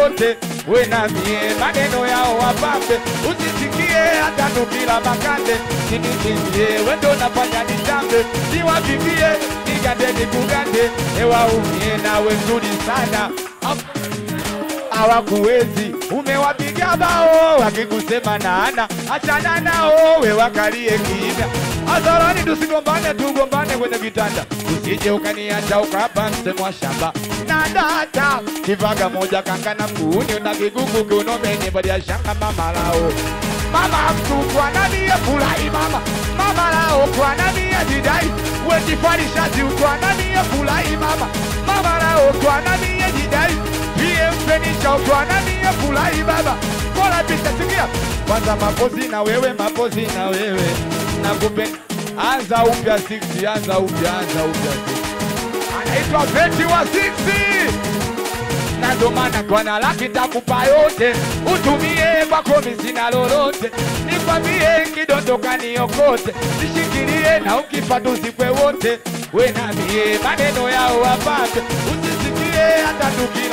wote. We na mie maneno yao wapambe, usisikie hata nukila makande. Sinikimbie wendo nafanya nitambe, siwakimbie nigande nikugande. Ewa umie nawe mzuri sana, hawakuwezi umewapiga bao, wakikusema naana achana nao, we wakalie kimya. Hadharani tusigombane, tugombane kwenye vitanda, usije ukaniacha ukapa msemo shamba na data. Kivaga moja kankana kuuni na kigugu kiunomeni badi ya shanga mama lao. Mama mtu kwa nani ya furahi mama, mama lao kwa nani ya jidai. Wejifari shati kwa nani ya furahi mama, mama lao kwa nani ya jidai. Mpeni chao kwa nani ya furahi baba. Kola pita sikia, kwanza mapozi na wewe, mapozi na wewe. Nakupenda, anza upya 60, anza upya 60. Anaitwa Beti wa 60. Na ndo maana kwa na laki takupa yote, utumie kwa komi sina lolote. Nikwambie kidondoka niokote, nishikilie na ukifa tuzikwe wote. We na mie maneno yao wapate, usisikie hata tukila